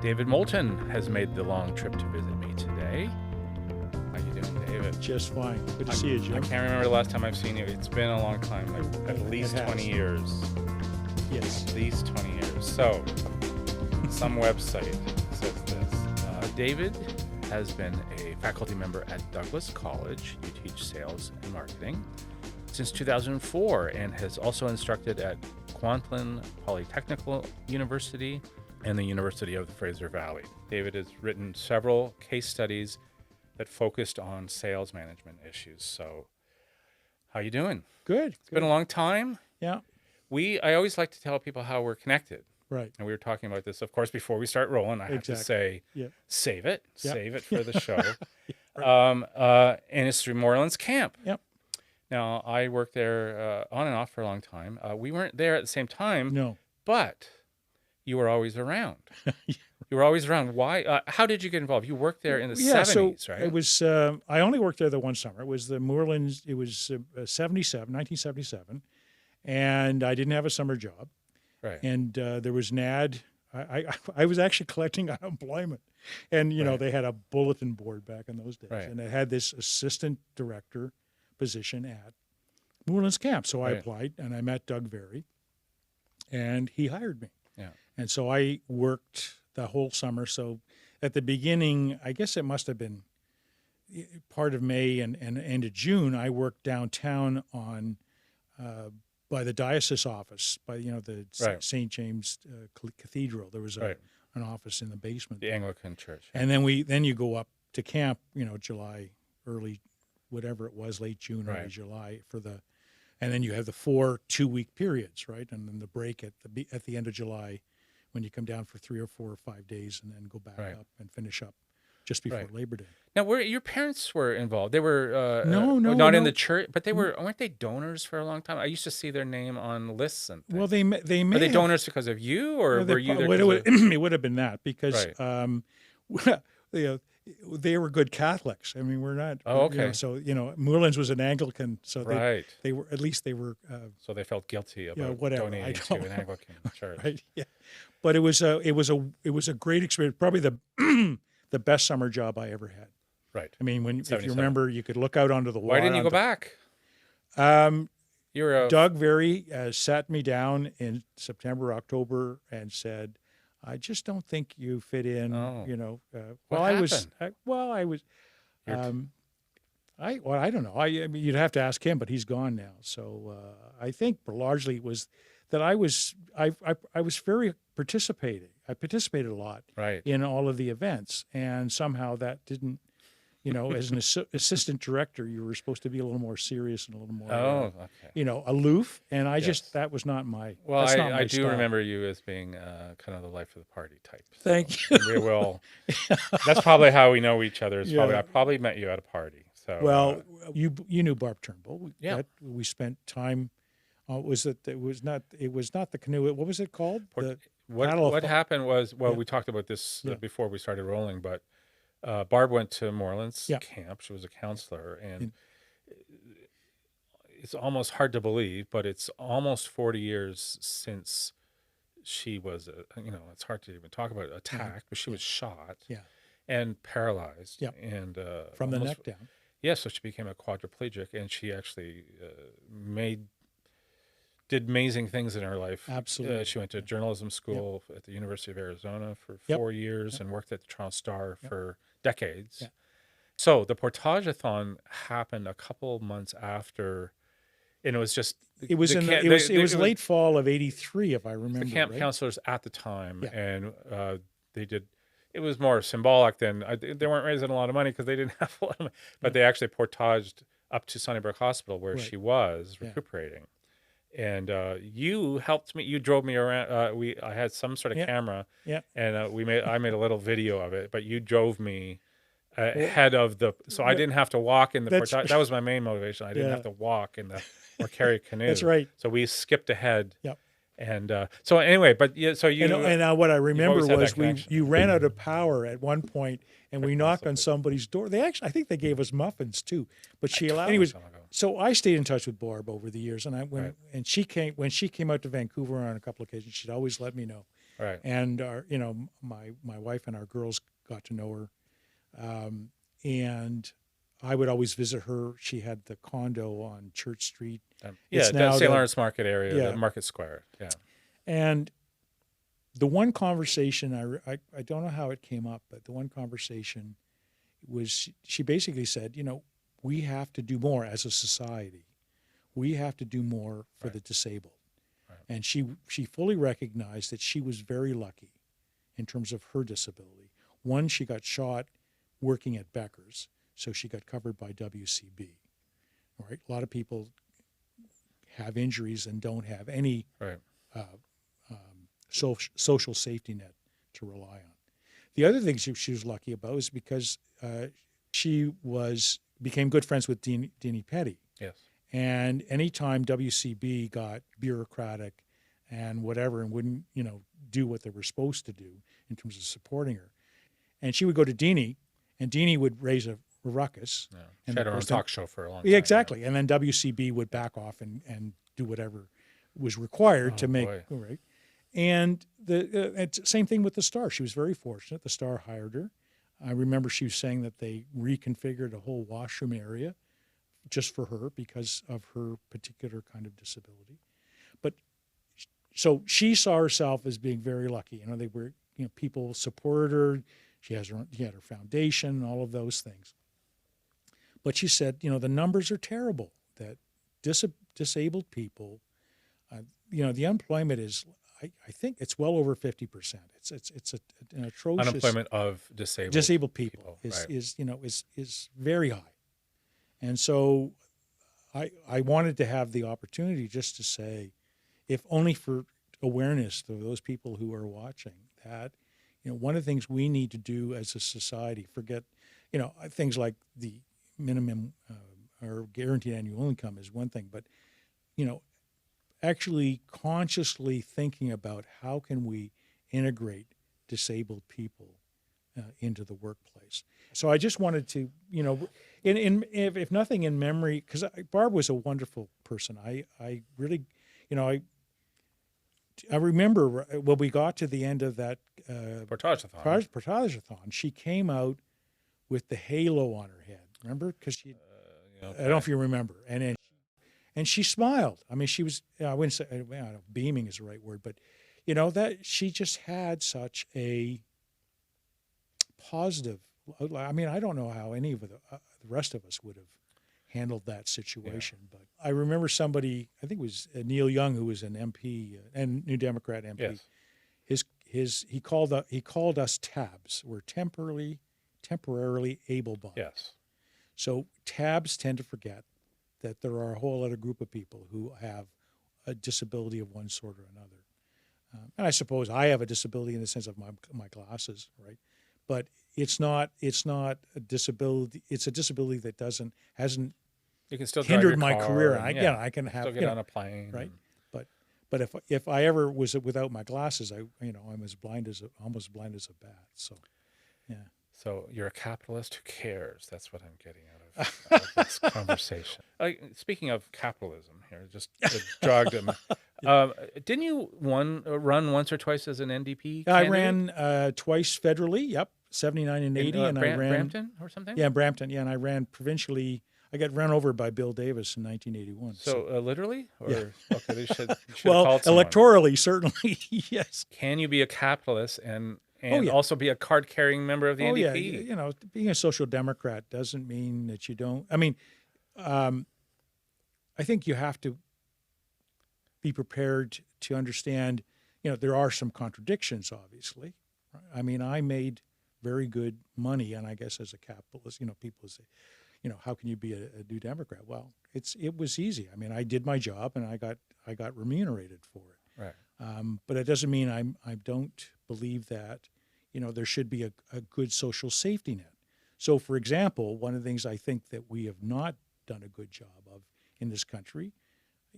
David Moulton has made the long trip to visit me today. How you doing, David? Just fine. Good to see you, Jim. I can't remember the last time I've seen you. It's been a long time, like at least 20 years. Yes. At least 20 years. So, some website says this. David has been a faculty member at Douglas College. You teach sales and marketing since 2004 and has also instructed at Kwantlen Polytechnical University and the University of the Fraser Valley. David has written several case studies that focused on sales management issues. So, how you doing? Good. It's been a long time. Yeah. I always like to tell people how we're connected. Right. And we were talking about this, of course, before we start rolling. I have to say, save it for the show. Right. And it's through Moorlands Camp. Yep. Now, I worked there on and off for a long time. We weren't there at the same time. No. But you were always around. You were always around. Why? How did you get involved? You worked there in the 70s, right? It was, I only worked there the one summer. It was the Moorlands, it was 1977, and I didn't have a summer job. Right. And there was an ad. I was actually collecting unemployment. And, you know, they had a bulletin board back in those days. Right. And it had this assistant director position at Moorlands Camp. So I applied, and I met Doug Very, and he hired me. Yeah. And so I worked the whole summer. So at the beginning, I guess it must have been part of May and end of June, I worked downtown on by the diocese office, by the St. James Cathedral. There was an office in the basement. The Anglican Church. And then you go up to camp, July, early, whatever it was, late June, early July and then you have the 4 2-week periods, right? And then the break at the end of July when you come down for 3 or 4 or 5 days and then go back up and finish up just before Labor Day. Now, your parents were involved. They were not in the church, but weren't they donors for a long time? I used to see their name on lists and things. Well, they may Are they donors because of you, or were you there? It would have been that because they were good Catholics. I mean, we're not. Oh, okay. Moorlands was an Anglican, so they were at least they were. So they felt guilty about donating to an Anglican church. Right. Yeah, but it was a great experience. Probably the best summer job I ever had. Right. I mean, if you remember, you could look out onto the water. Why didn't you go back? Doug Very sat me down in September, October, and said, "I just don't think you fit in." What happened? I don't know. I mean, you'd have to ask him, but he's gone now. So I think largely it was that I was very participating. I participated a lot in all of the events, and somehow that didn't. As an assistant director, you were supposed to be a little more serious and a little more, aloof. And that was not my. Well, I do style. remember you as being kind of the life of the party type. So Thank you. We will. That's probably how we know each other. I probably met you at a party. So you knew Barb Turnbull. We spent time. It was not the canoe. What was it called? What happened was we talked about this before we started rolling, but. Barb went to Moorlands Camp. She was a counselor, and it's almost hard to believe, but it's almost 40 years since she was, it's hard to even talk about attacked, but she was shot and paralyzed. And from the neck down. Yeah, so she became a quadriplegic, and she actually did amazing things in her life. Absolutely. She went to journalism school at the University of Arizona for 4 years and worked at the Toronto Star for decades. Yeah. So the Portage-a-thon happened a couple months after, and it was just... It was late fall of '83, if I remember. The camp counselors at the time, and they did... It was more symbolic than... they weren't raising a lot of money because they didn't have a lot of money, but they actually portaged up to Sunnybrook Hospital where she was recuperating. And you helped me. You drove me around. I had some sort of camera, and I made a little video of it. But you drove me ahead of so I didn't have to walk in the portage. That was my main motivation. I didn't have to walk or carry a canoe. That's right. So we skipped ahead. Yep. And so anyway, but so you. And what I remember was you ran out of power at one point, and we knocked on somebody's door. I think they gave us muffins too, but she allowed. Anyways, so I stayed in touch with Barb over the years, and when she came out to Vancouver on a couple of occasions, she'd always let me know. Right. And my wife and our girls got to know her, and I would always visit her. She had the condo on Church Street. Yeah, that St. Lawrence Market area, the Market Square. Yeah. And the one conversation, I don't know how it came up, but the one conversation was she basically said, we have to do more as a society. We have to do more for the disabled. Right. And she fully recognized that she was very lucky in terms of her disability. One, she got shot working at Becker's, so she got covered by WCB. All right, a lot of people have injuries and don't have any social safety net to rely on. The other thing she was lucky about is because she became good friends with Deanie Petty. Yes. And anytime WCB got bureaucratic and whatever and wouldn't, do what they were supposed to do in terms of supporting her, and she would go to Deanie, and Deanie would raise a ruckus. Yeah. And she had her own talk show for a long time. Yeah, exactly. And then WCB would back off and do whatever was required to make right. And the same thing with the Star. She was very fortunate. The Star hired her. I remember she was saying that they reconfigured a whole washroom area just for her because of her particular kind of disability. But so she saw herself as being very lucky. They were, people supported her. She had her foundation, all of those things. But she said, the numbers are terrible. That disabled people, the unemployment is, I think it's well over 50%. It's an atrocious unemployment of disabled people is very high. And so I wanted to have the opportunity just to say, if only for awareness to those people who are watching, that one of the things we need to do as a society, forget things like the minimum or guaranteed annual income is one thing, but actually consciously thinking about how can we integrate disabled people into the workplace. So I just wanted to, if nothing in memory, because Barb was a wonderful person. I really, I remember when we got to the end of that portage-a-thon, she came out with the halo on her head. Remember? Because she, I don't know if you remember, and she smiled. I mean, she was, I wouldn't say, I don't know, beaming is the right word, but that she just had such a positive. I mean, I don't know how any of the rest of us would have handled that situation, but I remember somebody, I think it was Neil Young, who was an MP and New Democrat MP. Yes. He called us tabs. We're temporarily able-bodied. Yes. So tabs tend to forget that there are a whole other group of people who have a disability of one sort or another. And I suppose I have a disability in the sense of my glasses, right? But it's not a disability. It's a disability that hasn't you can still hindered drive my your career. car, And I can have still get on a plane, right? But if I ever was without my glasses, I'm almost blind as a bat. So, yeah. So you're a capitalist who cares. That's what I'm getting out of this conversation. Speaking of capitalism here, just jogged him. Didn't you run once or twice as an NDP candidate? I ran twice federally, 79 and 80. And I ran Brampton or something? Yeah, Brampton. Yeah, and I ran provincially. I got run over by Bill Davis in 1981. So literally? Or, yeah. Okay, they should have well, called someone. Electorally, certainly, yes. Can you be a capitalist and also be a card-carrying member of the NDP? Yeah, being a social democrat doesn't mean that you don't. I mean, I think you have to be prepared to understand, there are some contradictions, obviously. Right? I mean, I made very good money, and I guess as a capitalist, people say, how can you be a New Democrat? Well, it was easy. I mean, I did my job, and I got remunerated for it. Right. But it doesn't mean I don't believe that, there should be a good social safety net. So, for example, one of the things I think that we have not done a good job of in this country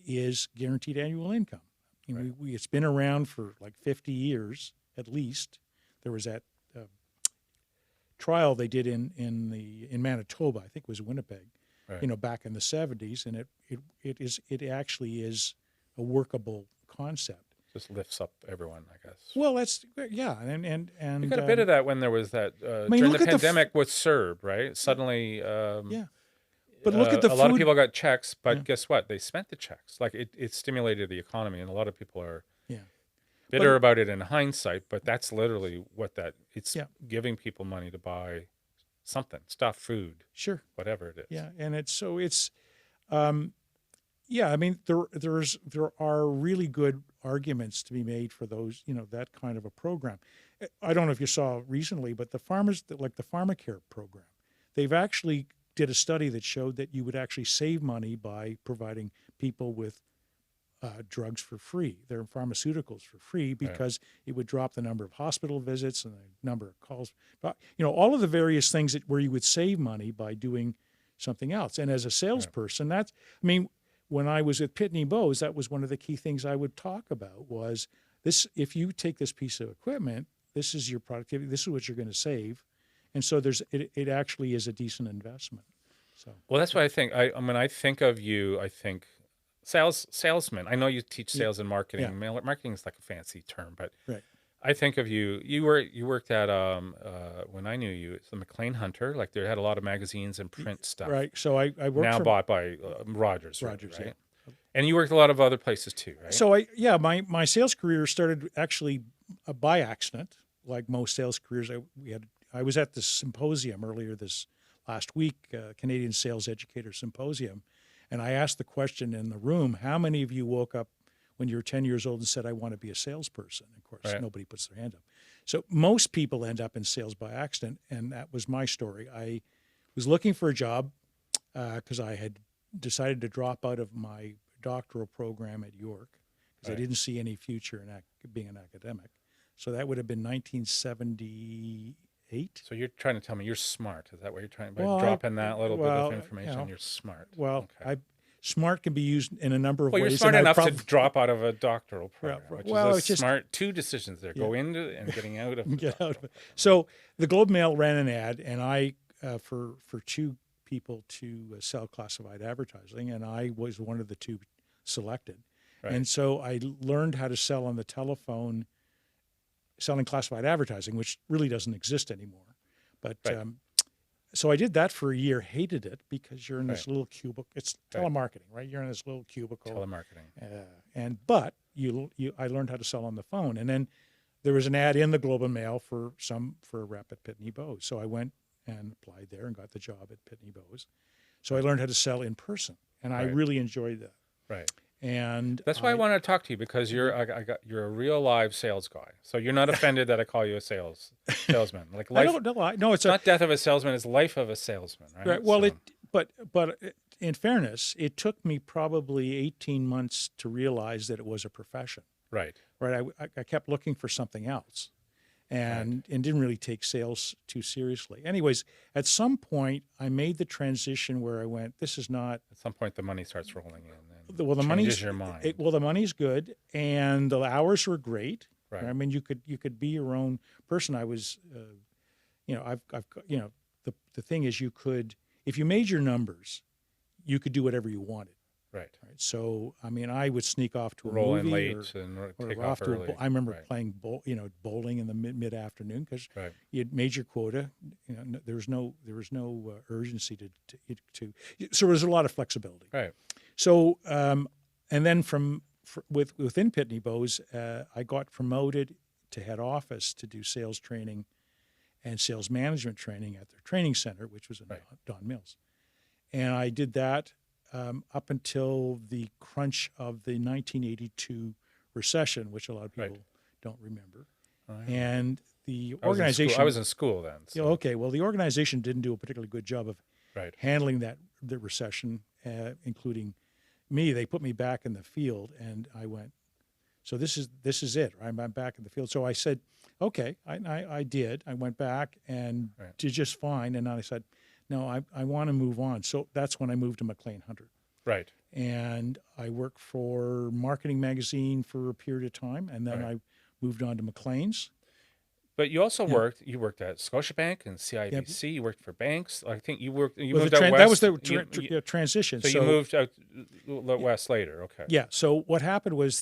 is guaranteed annual income. Right. It's been around for like 50 years at least. There was that trial they did in Manitoba, I think it was Winnipeg, right. Back in the 70s, and it actually is a workable concept. Just lifts up everyone, I guess. Well, that's yeah, and we got a bit of that when there was that during the pandemic with CERB, right? Suddenly, yeah. But look at the a food. lot of people got checks, but Yeah. guess what? They spent the checks. Like it stimulated the economy, and a lot of people are Yeah. bitter about it in hindsight. But that's literally what it's Yeah. giving people money to buy something, stuff, food, Sure, whatever it is. yeah, and yeah. I mean, there are really good arguments to be made for those, that kind of a program. I don't know if you saw recently, but the farmers, like the Pharmacare program, they've actually did a study that showed that you would actually save money by providing people with drugs for free, their pharmaceuticals for free, because it would drop the number of hospital visits and the number of calls. But, all of the various things where you would save money by doing something else. And as a salesperson, when I was at Pitney Bowes, that was one of the key things I would talk about was this: if you take this piece of equipment, this is your productivity, this is what you're going to save. And so it actually is a decent investment. So well, that's what I think. When I think of you, I think salesman. I know you teach sales and marketing. Yeah. Marketing is like a fancy term, but I think of you. You worked at when I knew you, it's the McLean Hunter. Like they had a lot of magazines and print stuff. Right. So I worked now bought by Rogers. Rogers, right? Yeah. And you worked a lot of other places too, right? So my sales career started actually by accident, like most sales careers. I was at this symposium earlier this last week, Canadian Sales Educator Symposium, and I asked the question in the room, how many of you woke up when you were 10 years old and said, I want to be a salesperson? Of course, nobody puts their hand up. So most people end up in sales by accident, and that was my story. I was looking for a job because I had decided to drop out of my doctoral program at York because I didn't see any future in being an academic. So that would have been 1978. So you're trying to tell me you're smart. Is that what you're trying by dropping that little bit of information? You're smart. Well, smart can be used in a number of ways. Well, you're smart enough to drop out of a doctoral program, which is smart. Two decisions there: go into it and getting out of it. So the Globe and Mail ran an ad, and I for two people to sell classified advertising, and I was one of the two selected. Right. And so I learned how to sell on the telephone, selling classified advertising, which really doesn't exist anymore. But so I did that for a year, hated it because you're in this little cubicle. It's telemarketing, right? You're in this little cubicle. Telemarketing. But I learned how to sell on the phone. And then there was an ad in the Globe and Mail for a rep at Pitney Bowes. So I went and applied there and got the job at Pitney Bowes. So I learned how to sell in person, and I really enjoyed that. Right. And that's why I wanted to talk to you, because you're a real live sales guy. So you're not offended that I call you a salesman. Like life, I don't know. No, it's not death of a salesman; it's life of a salesman, right? Right. Well, but in fairness, it took me probably 18 months to realize that it was a profession. Right. Right. I kept looking for something else, and didn't really take sales too seriously. Anyways, at some point, I made the transition where I went, this is not. At some point, the money starts rolling in. Well, the money's your mind. The money's good, and the hours were great. Right. I mean, you could be your own person. I was, the thing is, you could, if you made your numbers, you could do whatever you wanted. Right. So, I mean, I would sneak off to a roll movie in late and take off early. I remember playing bowling in the mid afternoon because you had made your quota. There was no urgency to. So there was a lot of flexibility. Right. So, and then within Pitney Bowes, I got promoted to head office to do sales training and sales management training at their training center, which was in Don Mills. And I did that up until the crunch of the 1982 recession, which a lot of people don't remember. And the organization... I was in school then. So. Okay, well, the organization didn't do a particularly good job of handling the recession, including me. They put me back in the field, and I went, so this is it. I'm back in the field. So I said, okay, I did. I went back and did just fine. And then I said, no, I want to move on. So that's when I moved to McLean Hunter. Right. And I worked for Marketing Magazine for a period of time, and then I moved on to McLean's. But you also worked at Scotiabank and CIBC. You worked for banks. I think you moved out west. That was the transition. So you moved out west later. Okay. Yeah. So what happened was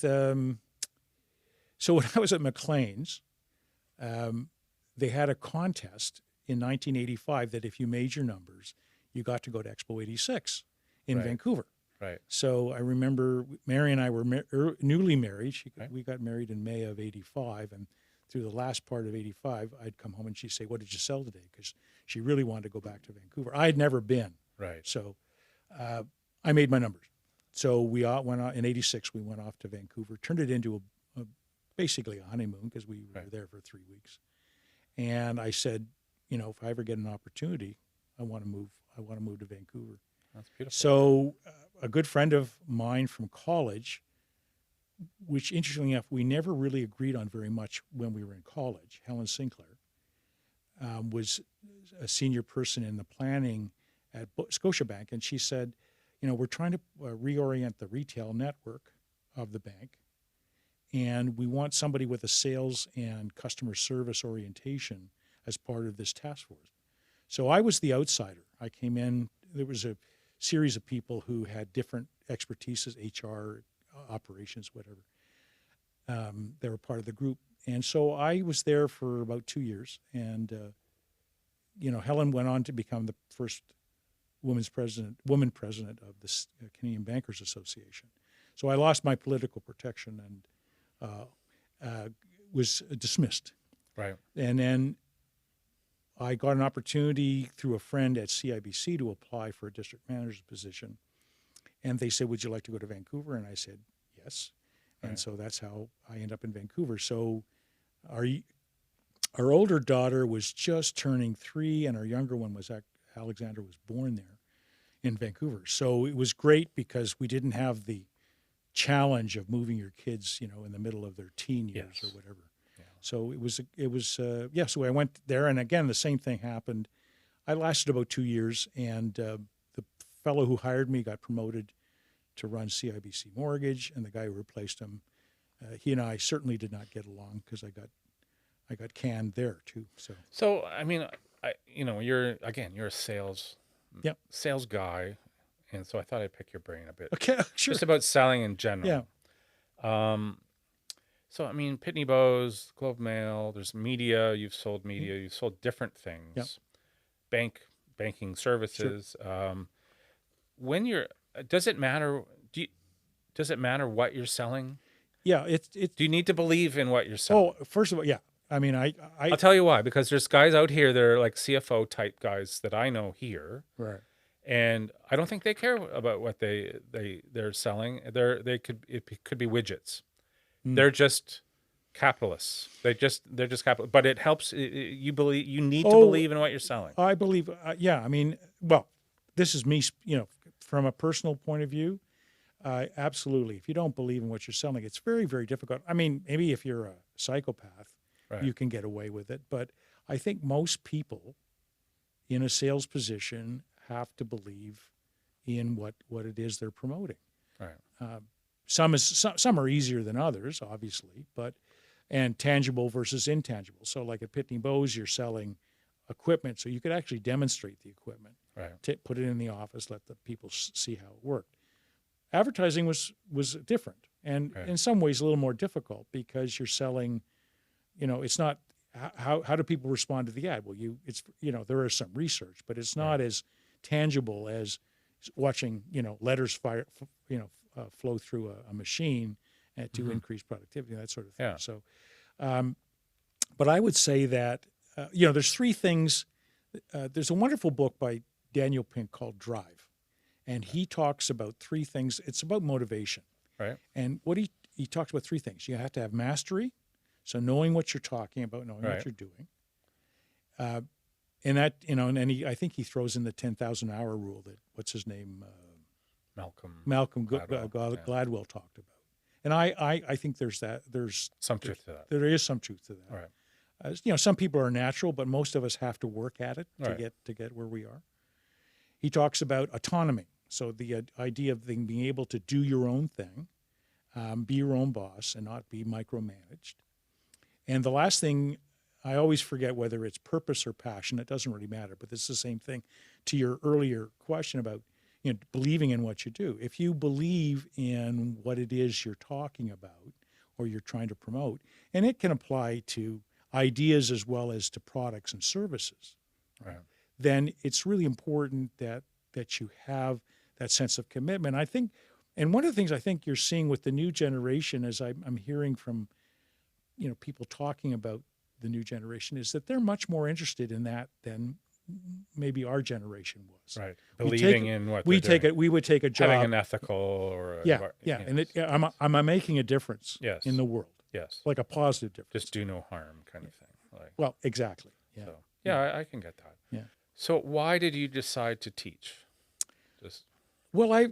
So when I was at McLean's, they had a contest in 1985 that if you made your numbers, you got to go to Expo 86 in Vancouver. Right. So I remember Mary and I were newly married. We got married in May of 85, and through the last part of 85, I'd come home and she'd say, "What did you sell today?" Because she really wanted to go back to Vancouver. I had never been. Right. So I made my numbers. So we all went on, in 86, we went off to Vancouver, turned it into basically a honeymoon because we were there for 3 weeks. And I said, if I ever get an opportunity, I want to move to Vancouver. That's beautiful. So a good friend of mine from college, which interestingly enough, we never really agreed on very much when we were in college, Helen Sinclair, was a senior person in the planning at Scotiabank. And she said, we're trying to reorient the retail network of the bank. And we want somebody with a sales and customer service orientation as part of this task force. So I was the outsider. I came in, there was a series of people who had different expertises, HR, operations, whatever. They were part of the group. And so I was there for about 2 years. And, Helen went on to become the first woman president of the Canadian Bankers Association. So I lost my political protection and was dismissed. Right. And then I got an opportunity through a friend at CIBC to apply for a district manager's position. And they said, "Would you like to go to Vancouver?" And I said, "Yes." And so that's how I ended up in Vancouver. So our older daughter was just turning 3, and our younger one Alexander was born there in Vancouver. So it was great because we didn't have the challenge of moving your kids, in the middle of their teen years or whatever. Yeah. So so I went there, and again, the same thing happened. I lasted about 2 years, and the fellow who hired me got promoted to run CIBC Mortgage, and the guy who replaced him, he and I certainly did not get along because I got canned there too. So I mean, you're a sales guy, and so I thought I'd pick your brain a bit. Okay, sure. Just about selling in general. Yeah. So I mean, Pitney Bowes, Globe Mail. There's media. You've sold media. You've sold different things. Yep. Banking services. Sure. Does it matter? Does it matter what you're selling? Yeah. Do you need to believe in what you're selling? Oh, first of all, yeah. I mean, I'll tell you why. Because there's guys out here that are like CFO type guys that I know here, right? And I don't think they care about what they're selling. It could be widgets. They're just capitalists. They're just capital. But it helps. You need to believe in what you're selling. I believe. Yeah. I mean, well, this is me. From a personal point of view, absolutely. If you don't believe in what you're selling, it's very, very difficult. I mean, maybe if you're a psychopath, you can get away with it. But I think most people in a sales position have to believe in what it is they're promoting. Right. Some are easier than others, obviously, and tangible versus intangible. So like at Pitney Bowes, you're selling equipment, so you could actually demonstrate the equipment. Right. Put it in the office, let the people see how it worked. Advertising was different, and in some ways a little more difficult because you're selling. It's not how do people respond to the ad? Well, there is some research, but it's not as tangible as watching letters flow through a machine to increase productivity, that sort of thing. Yeah. So, but I would say that there's 3 things. There's a wonderful book by Daniel Pink called Drive, and he talks about 3 things. It's about motivation, right? And what he talks about 3 things. You have to have mastery, so knowing what you're talking about, knowing what you're doing. And that, I think he throws in the 10,000-hour rule that, what's his name? Malcolm Gladwell talked about. And I think there's some truth to that. There is some truth to that. All right. Some people are natural, but most of us have to work at it to get where we are. He talks about autonomy. So the idea of being able to do your own thing, be your own boss and not be micromanaged. And the last thing, I always forget whether it's purpose or passion. It doesn't really matter, but it's the same thing to your earlier question about believing in what you do. If you believe in what it is you're talking about or you're trying to promote. And it can apply to ideas as well as to products and services. Right. Then it's really important that you have that sense of commitment. I think, and one of the things I think you're seeing with the new generation, as I'm hearing from, people talking about the new generation, is that they're much more interested in that than maybe our generation was. Right. Believing in what we would take a job, having an ethical or yeah, and I'm making a difference in the world. Yes. Like a positive difference. Just do no harm kind of thing. Like, well, exactly. Yeah. So, I can get that. Yeah. So why did you decide to teach? Well,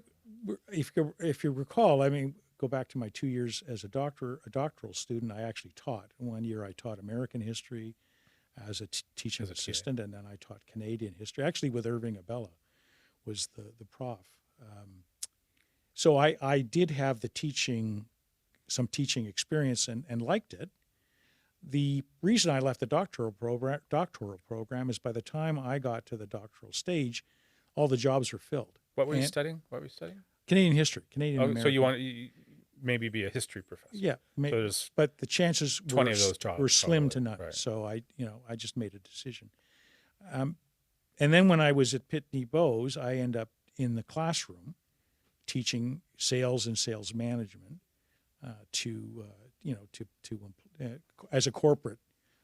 if you recall, go back to my 2 years as a doctoral student. I actually taught. 1 year I taught American history as a teaching assistant, and then I taught Canadian history. Actually, with Irving Abella was the prof. So I did have some teaching experience and liked it. The reason I left the doctoral program is by the time I got to the doctoral stage, all the jobs were filled. What were you studying? Canadian history, Canadian American. So you want to maybe be a history professor? Yeah, so but the chances 20 of those jobs were slim to none. Right. So I just made a decision. And then when I was at Pitney Bowes, I ended up in the classroom teaching sales and sales management as a corporate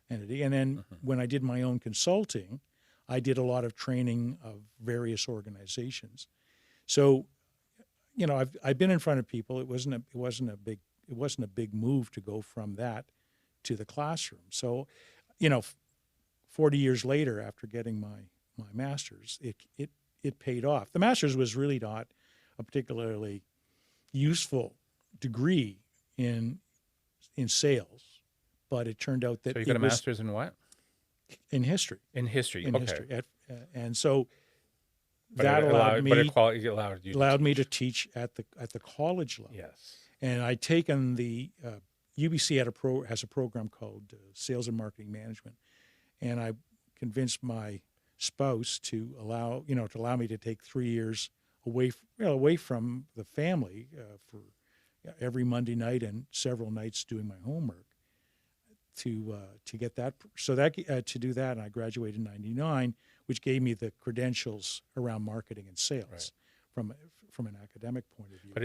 entity. And then when I did my own consulting, I did a lot of training of various organizations. So, I've been in front of people. It wasn't a big move to go from that to the classroom. So, 40 years later, after getting my master's, it paid off. The master's was really not a particularly useful degree in sales, but it turned out that so you got a master's in what? In history. In history. In okay. history. And so but that allowed me to teach at the college level. Yes. And I'd taken the UBC has a program called Sales and Marketing Management, and I convinced my spouse to allow me to take 3 years away from the family for every Monday night and several nights doing my homework to get that. So that to do that, and I graduated in '99, which gave me the credentials around marketing and sales from an academic point of view. But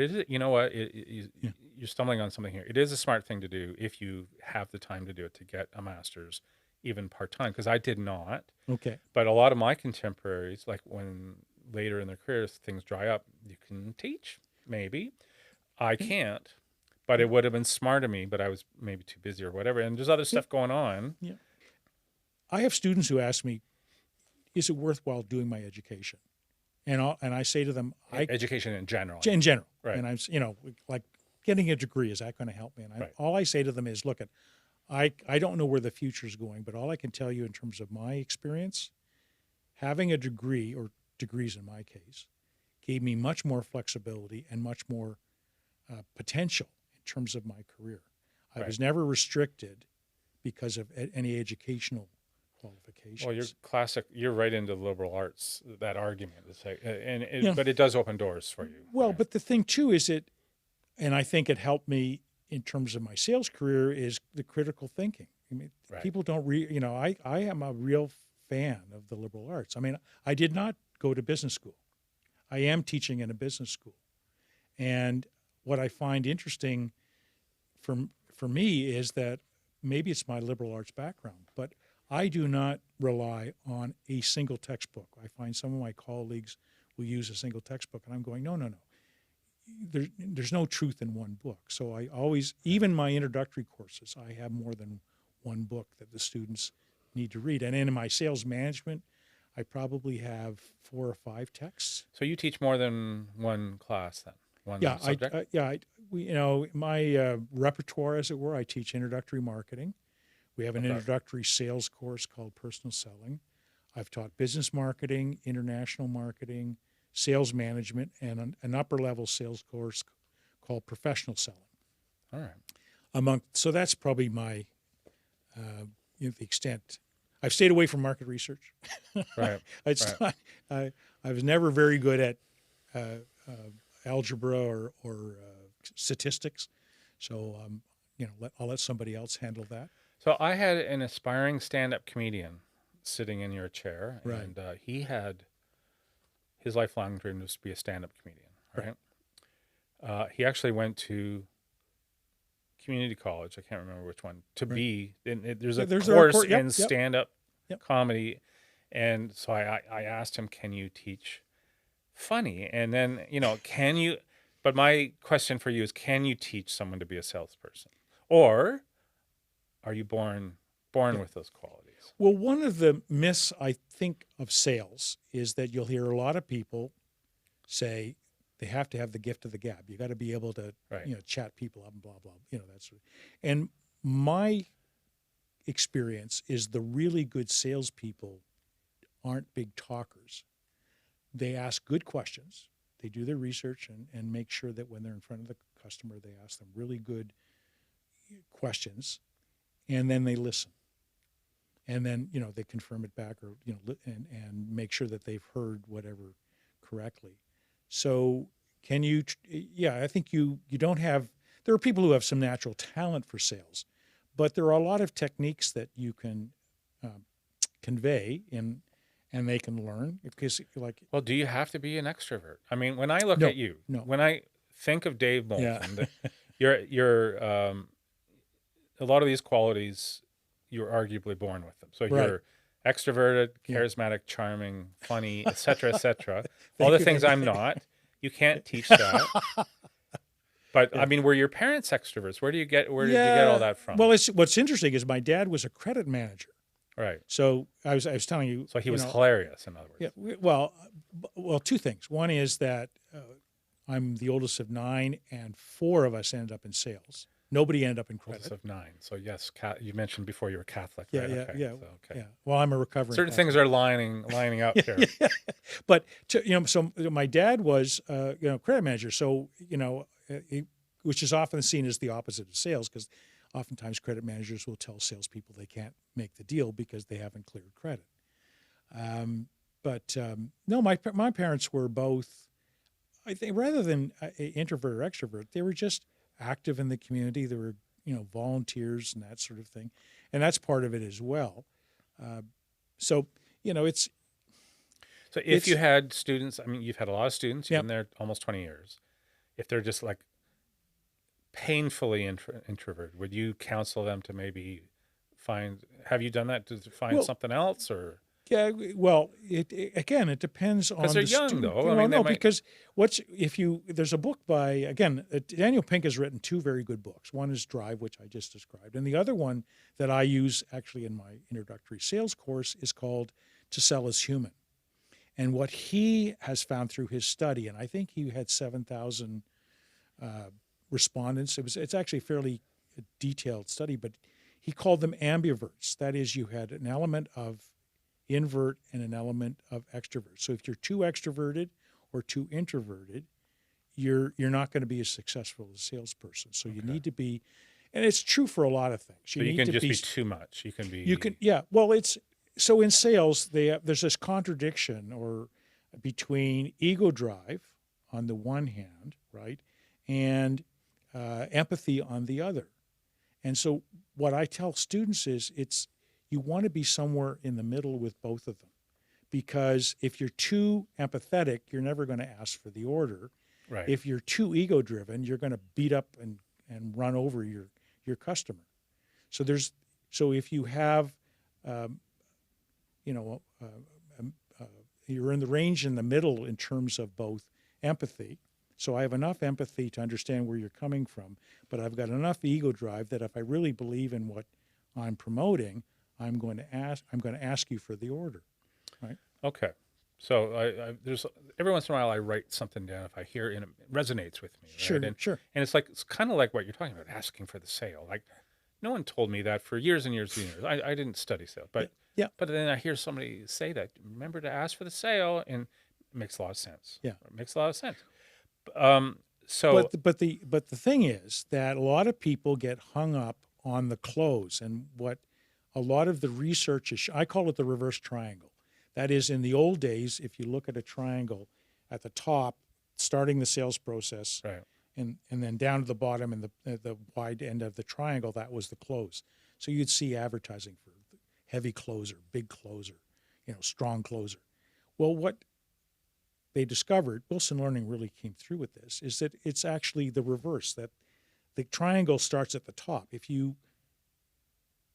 you're stumbling on something here. It is a smart thing to do if you have the time to do it, to get a master's, even part-time, because I did not. Okay. But a lot of my contemporaries, like when later in their careers things dry up, you can teach, maybe. I can't, but it would have been smart of me, but I was maybe too busy or whatever. And there's other stuff going on. Yeah. I have students who ask me, is it worthwhile doing my education? And I say to them, education in general. In general. Right. And I'm, like getting a degree, is that going to help me? And all I say to them is, look, I don't know where the future is going, but all I can tell you in terms of my experience, having a degree, or degrees in my case, gave me much more flexibility and much more potential in terms of my career. I was never restricted because of any educational qualifications. Well, you're right into the liberal arts, that argument. It's like, but it does open doors for you. Well, but the thing too is and I think it helped me in terms of my sales career, is the critical thinking. I mean, people don't I am a real fan of the liberal arts. I mean, I did not go to business school. I am teaching in a business school. And what I find interesting for me is that maybe it's my liberal arts background, but I do not rely on a single textbook. I find some of my colleagues will use a single textbook, and I'm going, no. There's no truth in one book. So I always, even my introductory courses, I have more than one book that the students need to read. And in my sales management, I probably have 4 or 5 texts. So you teach more than one class then? One subject? My repertoire, as it were, I teach introductory marketing. We have an introductory sales course called Personal Selling. I've taught business marketing, international marketing, sales management, and an upper-level sales course called Professional Selling. All right. So that's probably my the extent. I've stayed away from market research. Right. I was never very good at algebra or statistics. So I'll let somebody else handle that. So I had an aspiring stand-up comedian sitting in your chair, Right. and he had his lifelong dream was to be a stand-up comedian. Right. He actually went to community college. I can't remember which one to Right. be. There's a There's course yep, in stand-up Yep. comedy, and so I asked him, "Can you teach funny?" And then can you? But my question for you is, can you teach someone to be a salesperson, or are you born with those qualities? Well, one of the myths I think of sales is that you'll hear a lot of people say they have to have the gift of the gab. You got to be able to, Right. chat people up and blah blah. That sort of. And my experience is the really good salespeople aren't big talkers. They ask good questions. They do their research and make sure that when they're in front of the customer, they ask them really good questions, and then they listen. And then, they confirm it back, or, and make sure that they've heard whatever correctly. So I think you don't have, there are people who have some natural talent for sales, but there are a lot of techniques that you can convey and they can learn, because well, do you have to be an extrovert? I mean, when I look at you, when I think of Dave Moulton, you're a lot of these qualities, you're arguably born with them. So you're extroverted, charismatic, charming, funny, etc., etc. All the things I'm not. You can't teach that. But I mean, were your parents extroverts? Where did you get all that from? Well, what's interesting is my dad was a credit manager. Right. So I was telling you. So he was hilarious, in other words. Yeah. Well, two things. One is that I'm the oldest of 9, and 4 of us ended up in sales. Nobody ended up in credit. Oldest of 9. So yes, you mentioned before you were Catholic. Yeah, right? yeah, okay. yeah, So, okay. yeah. Well, I'm a recovering Certain Catholic. things are lining up here. Yeah. But so my dad was credit manager. So which is often seen as the opposite of sales, because oftentimes credit managers will tell salespeople they can't make the deal because they haven't cleared credit. No, my parents were both, I think, rather than introvert or extrovert, they were just active in the community. They were, volunteers and that sort of thing. And that's part of it as well. So if you had students, I mean, you've had a lot of students, you've Yep. been there almost 20 years. If they're just like painfully introverted, would you counsel them to maybe have you done that to find something else, or? Yeah, well, it depends on because they're the young, student. though. I mean, because there's a book by, Daniel Pink has written 2 very good books. One is Drive, which I just described, and the other one that I use actually in my introductory sales course is called To Sell is Human. And what he has found through his study, and I think he had 7,000 respondents. It's actually a fairly detailed study, but he called them ambiverts. That is, you had an element of invert and an element of extrovert. So if you're too extroverted or too introverted, you're not going to be as successful as a salesperson. So you need to be, and it's true for a lot of things. You can just be too much. Well, so in sales, there's this contradiction between ego drive on the one hand, right, and empathy on the other. And so what I tell students is you want to be somewhere in the middle with both of them, because if you're too empathetic, you're never going to ask for the order. Right. If you're too ego-driven, you're going to beat up and run over your customer. So if you have, you're in the range in the middle in terms of both empathy. So I have enough empathy to understand where you're coming from, but I've got enough ego drive that if I really believe in what I'm promoting, I'm going to ask you for the order, right? Okay. So there's every once in a while I write something down if I hear it resonates with me. Right? Sure. And it's kind of like what you're talking about, asking for the sale. Like, no one told me that for years and years and years. I didn't study sales, but But then I hear somebody say that. Remember to ask for the sale, and it makes a lot of sense. Yeah, it makes a lot of sense. But the thing is that a lot of people get hung up on the close, and what a lot of the research is, I call it the reverse triangle. That is, in the old days, if you look at a triangle at the top, starting the sales process, right, and then down to the bottom and the wide end of the triangle, that was the close. So you'd see advertising for heavy closer, big closer, strong closer. Well, what they discovered, Wilson Learning really came through with this, is that it's actually the reverse, that the triangle starts at the top. If you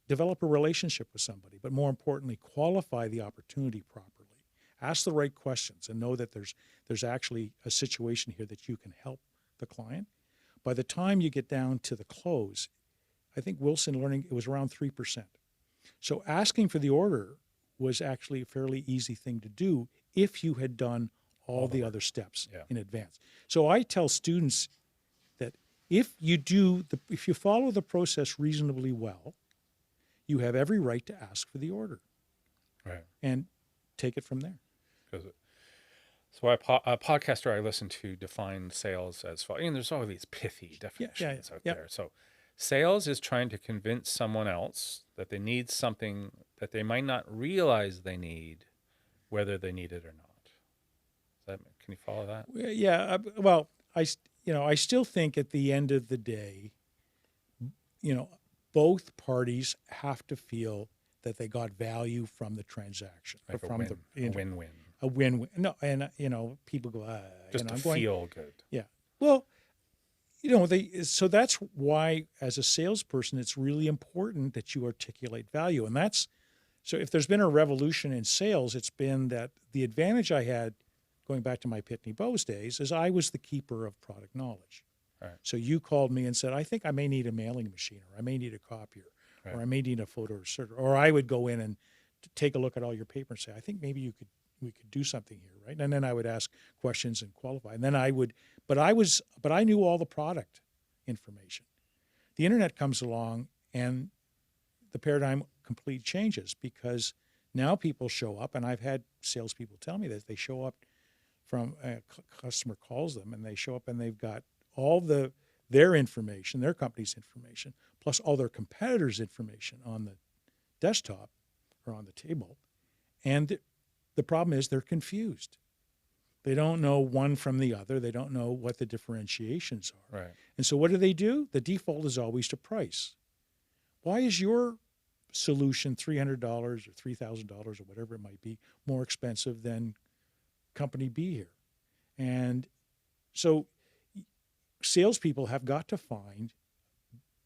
develop a relationship with somebody, but more importantly, qualify the opportunity properly, ask the right questions, and know that there's actually a situation here that you can help the client. By the time you get down to the close, I think Wilson Learning, it was around 3%. So asking for the order was actually a fairly easy thing to do if you had done all the other steps in advance. So I tell students that if you follow the process reasonably well, you have every right to ask for the order, right, and take it from there. So a podcaster I listen to define sales as follows. And there's all these pithy definitions out there. So sales is trying to convince someone else that they need something that they might not realize they need, whether they need it or not. Can you follow that? Yeah. Well, I still think at the end of the day, both parties have to feel that they got value from the transaction, like from a win-win. A win-win. No, and people go, just to feel good. Yeah. Well, so that's why, as a salesperson, it's really important that you articulate value, and so if there's been a revolution in sales, it's been that the advantage I had, going back to my Pitney Bowes days, is I was the keeper of product knowledge. Right. So you called me and said, I think I may need a mailing machine, or I may need a copier, right, or I may need a photo inserter, or I would go in and take a look at all your paper and say, I think maybe we could do something here, right? And then I would ask questions and qualify. And then but I knew all the product information. The internet comes along and the paradigm completely changes, because now people show up, and I've had salespeople tell me that they show up from a customer calls them, and they show up and they've got all their information, their company's information, plus all their competitors' information on the desktop or on the table. And the problem is they're confused. They don't know one from the other. They don't know what the differentiations are. Right. And so what do? The default is always to price. Why is your solution $300 or $3,000 or whatever it might be more expensive than company B here? And so salespeople have got to find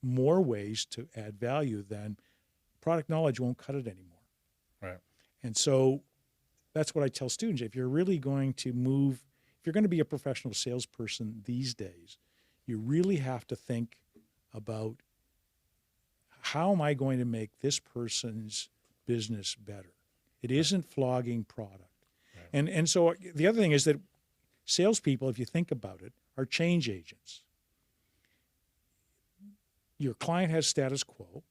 more ways to add value than product knowledge won't cut it anymore. Right. And so that's what I tell students. If you're really going to if you're going to be a professional salesperson these days, you really have to think about, how am I going to make this person's business better? It isn't flogging product. Right. And so the other thing is that salespeople, if you think about it, are change agents. Your client has status quo.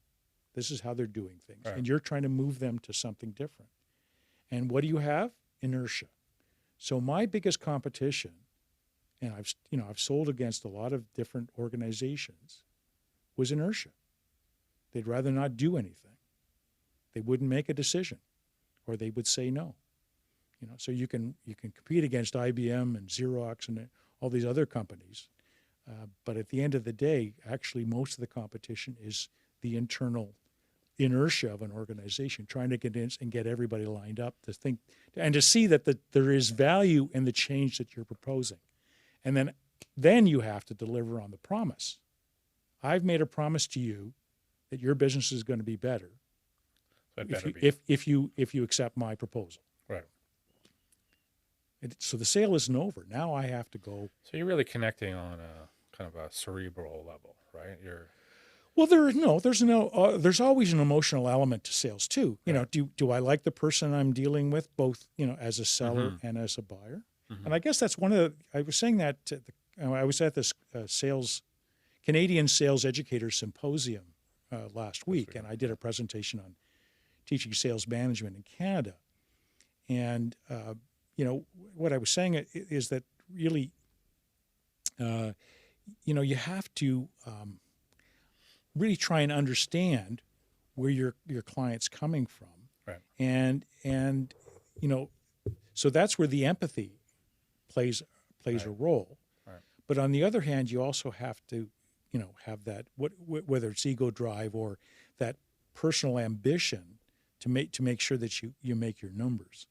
This is how they're doing things. Right. And you're trying to move them to something different. And what do you have? Inertia. So my biggest competition, and I've sold against a lot of different organizations, was inertia. They'd rather not do anything. They wouldn't make a decision, or they would say no. So you can compete against IBM and Xerox and all these other companies, but at the end of the day, actually most of the competition is the internal inertia of an organization, trying to convince and get everybody lined up to think and to see that there is value in the change that you're proposing. And then you have to deliver on the promise. I've made a promise to you that your business is going to be better if you accept my proposal. Right. So the sale isn't over. Now I have to go. So you're really connecting on a kind of a cerebral level, right? Well, there's always an emotional element to sales too. Do I like the person I'm dealing with, both as a seller and as a buyer? Mm-hmm. And I guess that's I was saying that I was at this Canadian Sales Educators Symposium last week, and I did a presentation on teaching sales management in Canada. And what I was saying is that really, you have to really try and understand where your client's coming from, right? And so that's where the empathy plays right. a role. Right. But on the other hand, you also have to, have that, whether it's ego drive or that personal ambition to make sure that you make your numbers.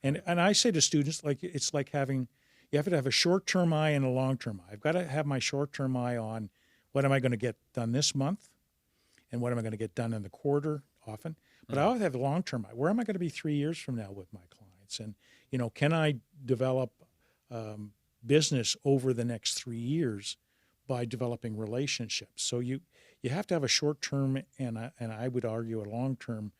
And I say to students, like, it's like you have to have a short-term eye and a long-term eye. I've got to have my short-term eye on what am I going to get done this month and what am I going to get done in the quarter often. But I always have the long-term eye. Where am I going to be 3 years from now with my clients? And, can I develop business over the next 3 years by developing relationships? So you have to have a short-term and I would argue a long-term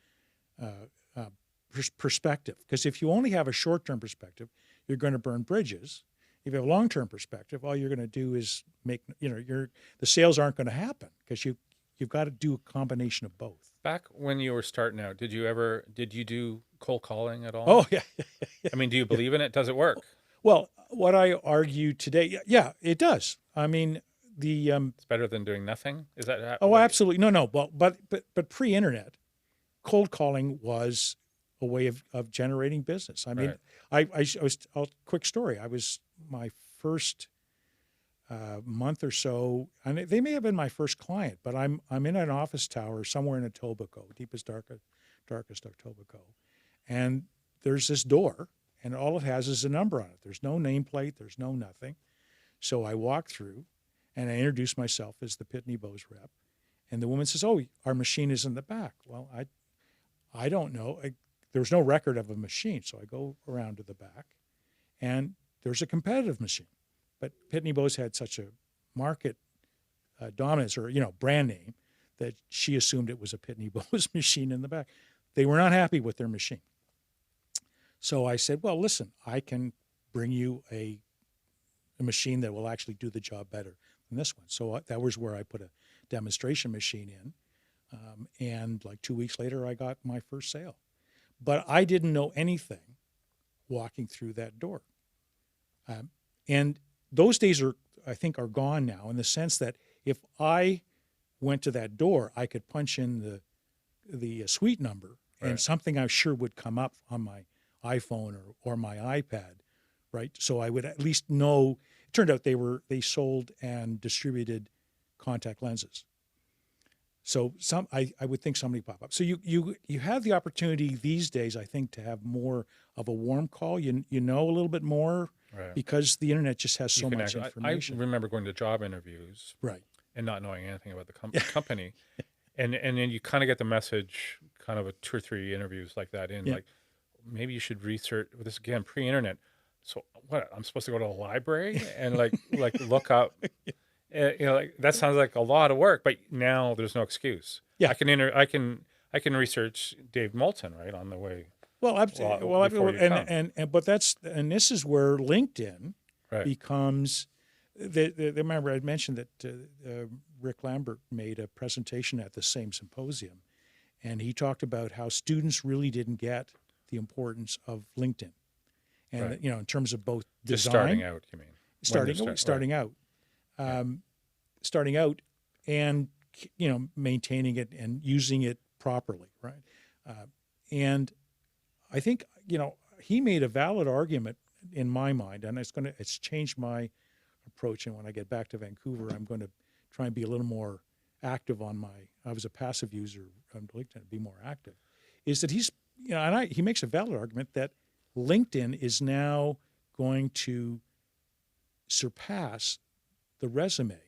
perspective. Because if you only have a short-term perspective, you're going to burn bridges. If you have a long-term perspective, all you're going to do is make, the sales aren't going to happen because you've got to do a combination of both. Back when you were starting out, did you do cold calling at all? Oh, yeah. I mean, do you believe in it? Does it work? Well, what I argue today, yeah, it does. I mean, it's better than doing nothing. Is that? Oh, absolutely. No. Well, but pre-internet, cold calling was a way of generating business. I mean, right. I was a quick story. I was my first month or so, and they may have been my first client, but I'm in an office tower somewhere in Etobicoke, deepest, darkest Etobicoke, and there's this door, and all it has is a number on it. There's no nameplate. There's no nothing. So I walk through, and I introduce myself as the Pitney Bowes rep, and the woman says, "Oh, our machine is in the back." Well, I don't know. There's no record of a machine, so I go around to the back, and there's a competitive machine. But Pitney Bowes had such a market dominance or, brand name that she assumed it was a Pitney Bowes machine in the back. They were not happy with their machine. So I said, well, listen, I can bring you a machine that will actually do the job better than this one. So that was where I put a demonstration machine in. And like 2 weeks later, I got my first sale. But I didn't know anything walking through that door. And those days I think are gone now in the sense that if I went to that door, I could punch in the suite number and something I'm sure would come up on my iPhone or my iPad, right? So I would at least know. It turned out they sold and distributed contact lenses. So I would think somebody pop up. So you have the opportunity these days, I think, to have more of a warm call. You know a little bit more because the internet just has so much information. I remember going to job interviews, and not knowing anything about the company, and then you kind of get the message, kind of 2 or 3 interviews like that in, like maybe you should research this again pre-internet. So what? I'm supposed to go to a library and like look up. Like that sounds like a lot of work, but now there's no excuse. Yeah, I can research David Moulton on the way. Well, absolutely. But this is where LinkedIn becomes. Remember, I mentioned that Rick Lambert made a presentation at the same symposium, and he talked about how students really didn't get the importance of LinkedIn, and in terms of both design, just starting out. You mean starting out. Starting out and, maintaining it and using it properly, right? And I think, he made a valid argument in my mind, and it's changed my approach. And when I get back to Vancouver, I'm going to try and be a little more active I was a passive user on LinkedIn, be more active, is that he makes a valid argument that LinkedIn is now going to surpass the resume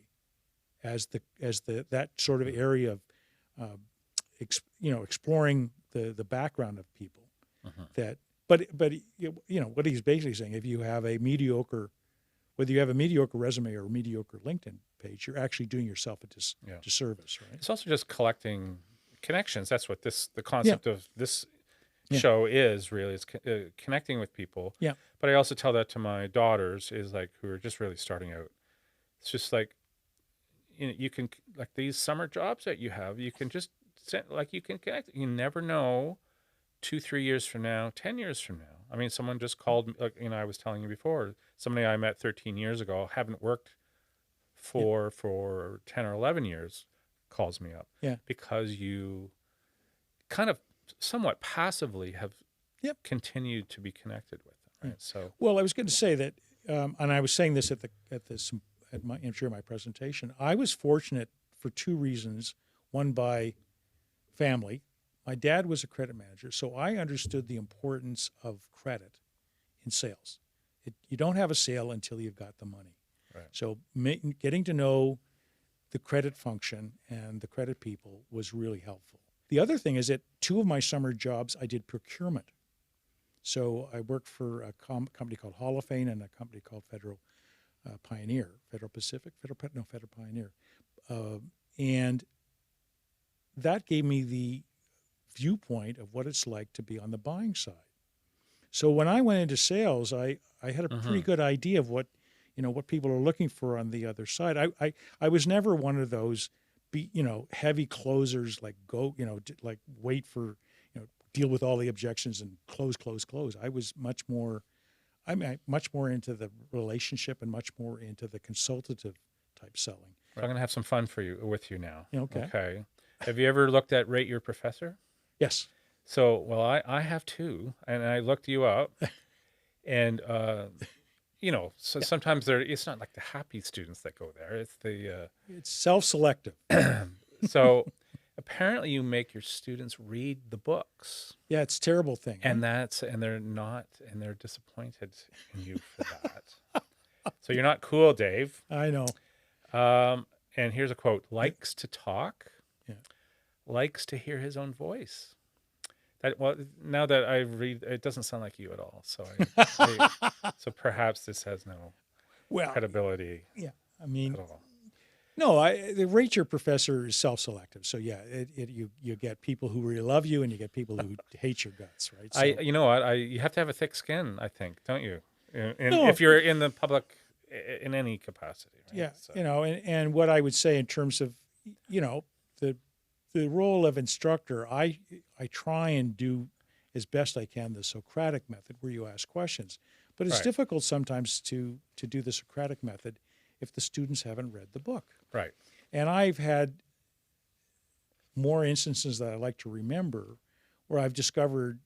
as that sort of area of exploring the background of people. But what he's basically saying, if you have whether you have a mediocre resume or a mediocre LinkedIn page, you're actually doing yourself a disservice, right? It's also just collecting connections. That's what the concept of this show is really. It's connecting with people. Yeah. But I also tell that to my daughters, is like, who are just really starting out. It's just like, you can, like these summer jobs that you have, you can just you can connect. You never know 2, 3 years from now, 10 years from now. I mean, someone just called me, I was telling you before, somebody I met 13 years ago, haven't worked for 10 or 11 years, calls me up. Yeah. Because you kind of somewhat passively have continued to be connected with them, right? So, well, I was going to say that, and I was saying this at the I'm sure my presentation. I was fortunate for two reasons. One, by family. My dad was a credit manager, so I understood the importance of credit in sales. You don't have a sale until you've got the money. Right. So getting to know the credit function and the credit people was really helpful. The other thing is that two of my summer jobs, I did procurement. So I worked for a company called Holophane and a company called Federal Pioneer, Federal Pioneer. And that gave me the viewpoint of what it's like to be on the buying side. So when I went into sales, I had a pretty good idea of what people are looking for on the other side. I was never one of those heavy closers, like like wait for, deal with all the objections and close. I was much more into the relationship and much more into the consultative type selling. I'm going to have some fun with you now. Okay. Okay. Have you ever looked at Rate Your Professor? Yes. So, well, I have too, and I looked you up, and so sometimes it's not like the happy students that go there. It's it's self-selective. So apparently you make your students read the books. Yeah, it's a terrible thing. And they're disappointed in you for that. So you're not cool, Dave. I know. And here's a quote: likes to talk, likes to hear his own voice. Now that I read, it doesn't sound like you at all. So so perhaps this has no credibility. Yeah, I mean, at all. No, the Rate Your Professor is self-selective. So yeah, you get people who really love you, and you get people who hate your guts, right? So, you know what? You have to have a thick skin, I think, don't you? If you're in the public in any capacity. Right? Yeah, so. and what I would say in terms of, the role of instructor, I try and do as best I can the Socratic method, where you ask questions, but it's difficult sometimes to do the Socratic method if the students haven't read the book. Right. And I've had more instances that I like to remember where I've discovered,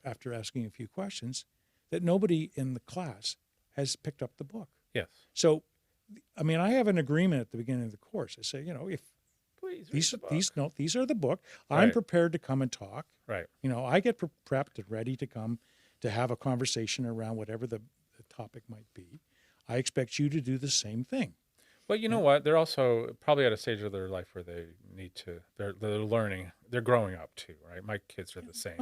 after asking a few questions, that nobody in the class has picked up the book. Yes. So, I mean, I have an agreement at the beginning of the course. I say, if these are the book, I'm prepared to come and talk. Right. I get prepped and ready to come to have a conversation around whatever the topic might be. I expect you to do the same thing. Well, you know what? They're also probably at a stage of their life where they need to. They're learning. They're growing up too, right? My kids are the same.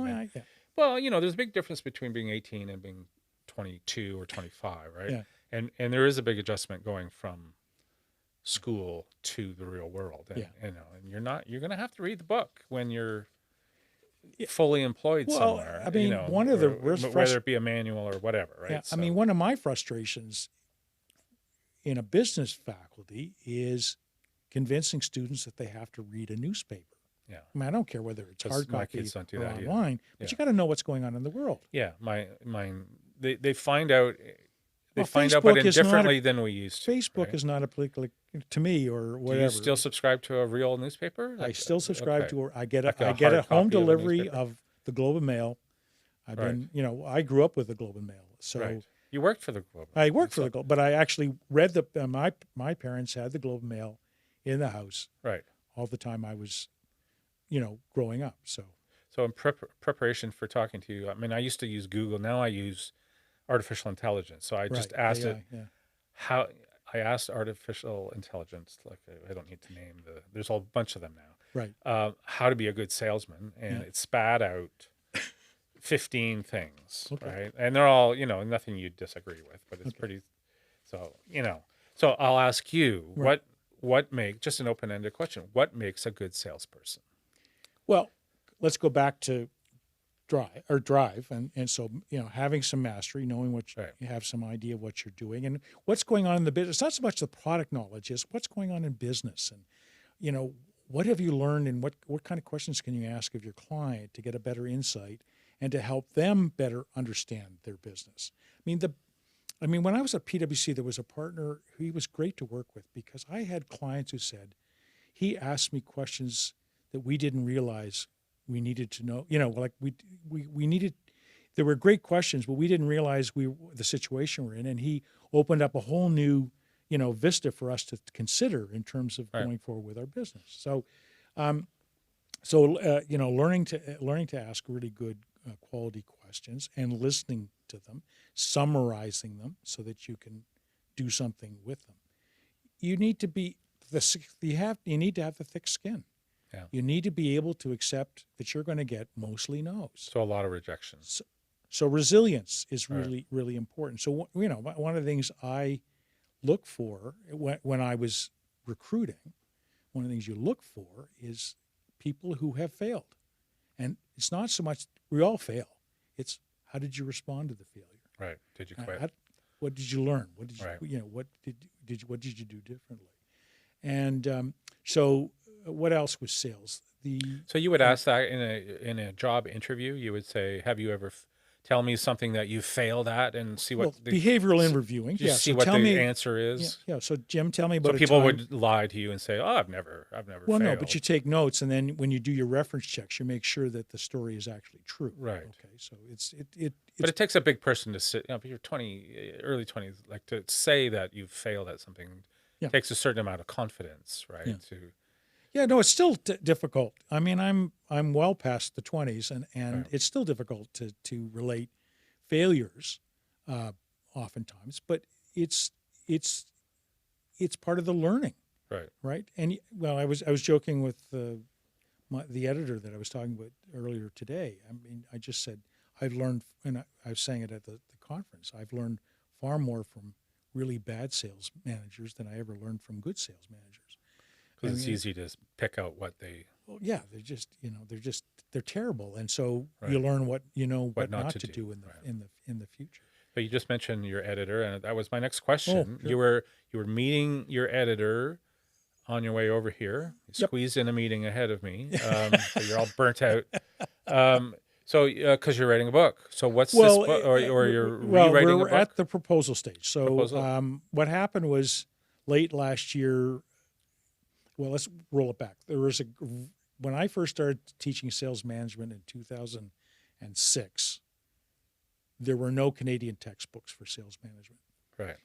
Well, there's a big difference between being 18 and being 22 or 25, right? Yeah. And there is a big adjustment going from school to the real world. And, and you're going to have to read the book when you're fully employed somewhere. I mean, one of the whether it be a manual or whatever, right? Yeah, so. I mean, one of my frustrations in a business faculty is convincing students that they have to read a newspaper. Yeah. I mean, I don't care whether it's hard copy or online, but yeah. You got to know what's going on in the world. Yeah, mine. They find out. They find out, but differently than we used to. Facebook is not applicable to me or whatever. Do you still subscribe to a real newspaper? I still subscribe to. I get a home delivery of the Globe and Mail. I've been, I grew up with the Globe and Mail, so you worked for the Globe. I worked for the Globe, but I actually read my parents had the Globe and Mail in the house, all the time I was, growing up. So in preparation for talking to you, I mean, I used to use Google. Now I use artificial intelligence. So I just asked how. I asked artificial intelligence, like I don't need to name there's a whole bunch of them now. Right. How to be a good salesman, and it spat out 15 things, right? And they're all, nothing you disagree with, but it's pretty. So so I'll ask you what makes, just an open-ended question, what makes a good salesperson? Well, let's go back to drive, and so having some mastery, knowing what you have some idea of what you're doing and what's going on in the business. It's not so much the product knowledge as what's going on in business, and what have you learned, and what kind of questions can you ask of your client to get a better insight and to help them better understand their business. I mean, when I was at PwC, there was a partner who he was great to work with because I had clients who said he asked me questions that we didn't realize we needed to know, like we needed, there were great questions, but we didn't realize the situation we're in. And he opened up a whole new, vista for us to consider in terms of going forward with our business. So, learning to ask really good quality questions and listening to them, summarizing them so that you can do something with them. You need to be you need to have the thick skin. Yeah. You need to be able to accept that you're going to get mostly no's. So a lot of rejections. So resilience is really, really important. So, one of the things I look for when I was recruiting, one of the things you look for is people who have failed. And it's not so much, we all fail. It's how did you respond to the failure? Right. Did you quit? What did you learn? What did you, what did you do differently? And so what else was sales? So you would ask that in a job interview. You would say, "Have you ever tell me something that you failed at," and see what behavioral interviewing. Just see what the answer is. Yeah. So Jim, tell me about. So people would lie to you and say, "Oh, I've never." Well, no, but you take notes, and then when you do your reference checks, you make sure that the story is actually true. Right. Okay. So But it takes a big person to sit. If you're early 20s, like to say that you've failed at something. It takes a certain amount of confidence, right? Yeah. No, it's still difficult. I mean, I'm well past the 20s, and it's still difficult to relate failures, oftentimes. But it's part of the learning, right? And I was joking with the editor that I was talking about earlier today. I mean, I just said I've learned, and I was saying it at the conference. I've learned far more from really bad sales managers than I ever learned from good sales managers. Because it's easy to pick out what they. Well, yeah, they're terrible, and so you learn what not to do in the future. But you just mentioned your editor, and that was my next question. You were meeting your editor on your way over here. You squeezed in a meeting ahead of me, so you're all burnt out. So, because you're writing a book. So, what's this book, or you're rewriting a book? We're at the proposal stage. So, what happened was late last year. Well, let's roll it back. When I first started teaching sales management in 2006, there were no Canadian textbooks for sales management. Right.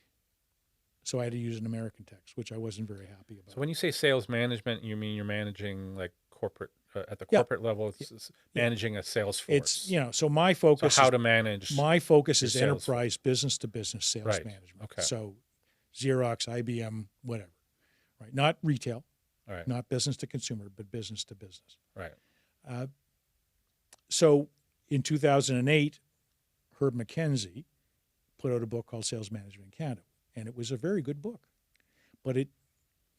So I had to use an American text, which I wasn't very happy about. So when you say sales management, you mean you're managing like corporate at the corporate level, it's managing a sales force. It's so my focus. So how to manage? My focus is enterprise business to business sales management. Okay. So Xerox, IBM, whatever. Right. Not retail. Right. Not business to consumer, but business to business. Right. So in 2008, Herb McKenzie put out a book called Sales Management in Canada, and it was a very good book, but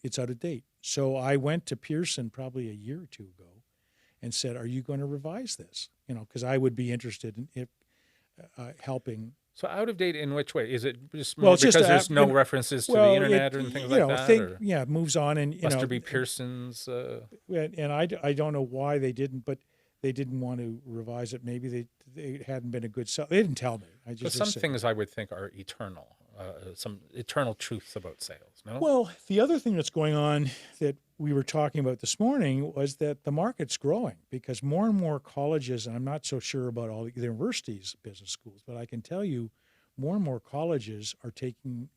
it's out of date. So I went to Pearson probably a year or two ago and said, "Are you going to revise this?" Because I would be interested in helping. So out of date in which way? Is it just because there's no references to the internet or things like that? It moves on, and Lester B. Pearson's. And I don't know why they didn't, but they didn't want to revise it. Maybe they hadn't been a good sell. They didn't tell me. Some things I would think are eternal, some eternal truths about sales. No. Well, the other thing that's going on that we were talking about this morning was that the market's growing because more and more colleges, and I'm not so sure about all the universities, business schools, but I can tell you more and more colleges are taking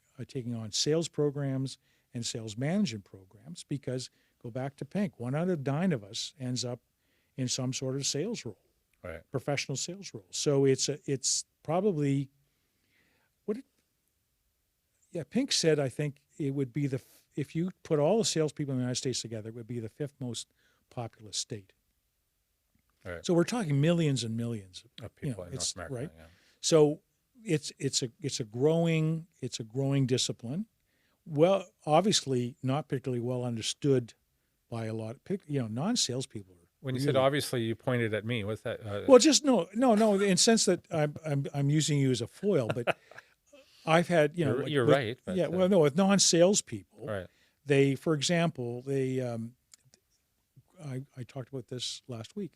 on sales programs and sales management programs because, go back to Pink, 1 out of 9 of us ends up in some sort of sales role, professional sales role. So it's probably Pink said, I think it would be if you put all the salespeople in the United States together, it would be the 5th most populous state. Right. So we're talking millions and millions of people in North America. Right. Yeah. So it's a growing discipline. Well, obviously not particularly well understood by a lot of non-salespeople. When you said obviously, you pointed at me. What's that? Well, just no. In the sense that I'm using you as a foil, but I've had you're right. But, with non-salespeople, right? They, for example, I talked about this last week.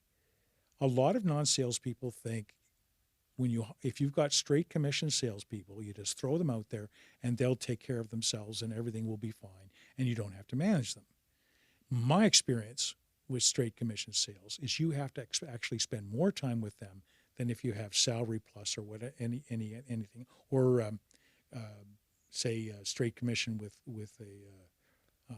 A lot of non-salespeople think if you've got straight commission salespeople, you just throw them out there and they'll take care of themselves and everything will be fine and you don't have to manage them. My experience with straight commission sales is you have to actually spend more time with them than if you have salary plus or anything or say, straight commission with a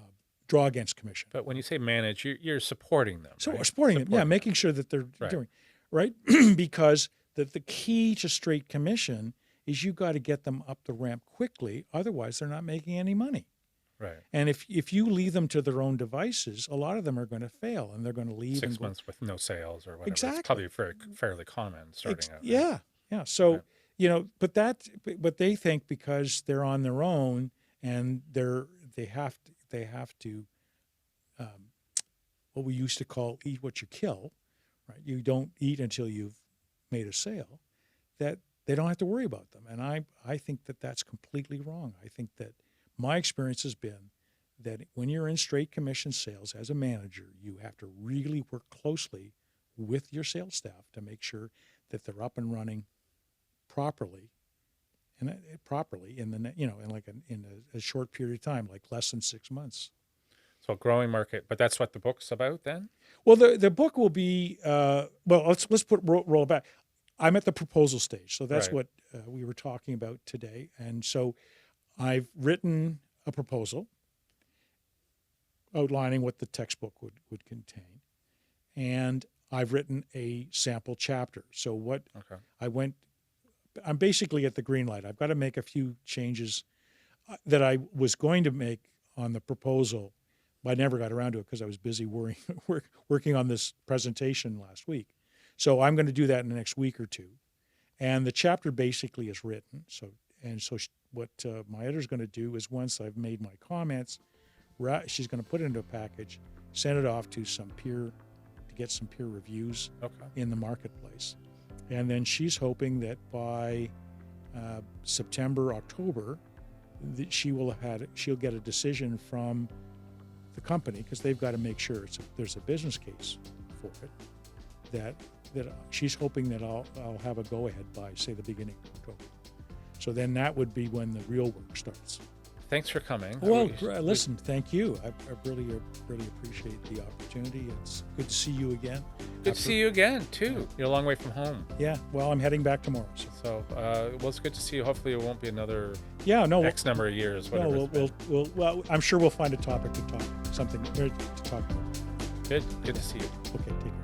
draw against commission. But when you say manage, you're supporting them. So right? supporting them, yeah, making sure that they're doing right, because the key to straight commission is you got to get them up the ramp quickly. Otherwise, they're not making any money. Right. And if you leave them to their own devices, a lot of them are going to fail, and they're going to leave 6 months with no sales or whatever. Exactly. It's probably fairly common starting out. Right? Yeah, yeah. So but they think because they're on their own and they have to what we used to call eat what you kill, right? You don't eat until you've made a sale. That they don't have to worry about them, and I think that that's completely wrong. I think that my experience has been that when you're in straight commission sales as a manager, you have to really work closely with your sales staff to make sure that they're up and running properly, and in a short period of time, like less than 6 months. So growing market, but that's what the book's about then? Well, the book will be let's roll it back. I'm at the proposal stage, so that's what we were talking about today, and so I've written a proposal outlining what the textbook would contain, and I've written a sample chapter. So I'm basically at the green light. I've got to make a few changes that I was going to make on the proposal, but I never got around to it because I was busy working on this presentation last week. So I'm going to do that in the next week or two. And the chapter basically is written. So what my editor's going to do is once I've made my comments, she's going to put it into a package, send it off to get some peer reviews in the marketplace. And then she's hoping that by September, October, that she'll get a decision from the company, because they've got to make sure there's a business case for it, that she's hoping that I'll have a go-ahead by, say, the beginning of October. So then that would be when the real work starts. Thanks for coming. Well, listen, thank you. I really appreciate the opportunity. It's good to see you again. Good to see you again, too. You're a long way from home. Yeah, well, I'm heading back tomorrow. So it's good to see you. Hopefully it won't be another X number of years. Well, I'm sure we'll find a topic to talk, something to talk about. Good to see you. Okay, take care.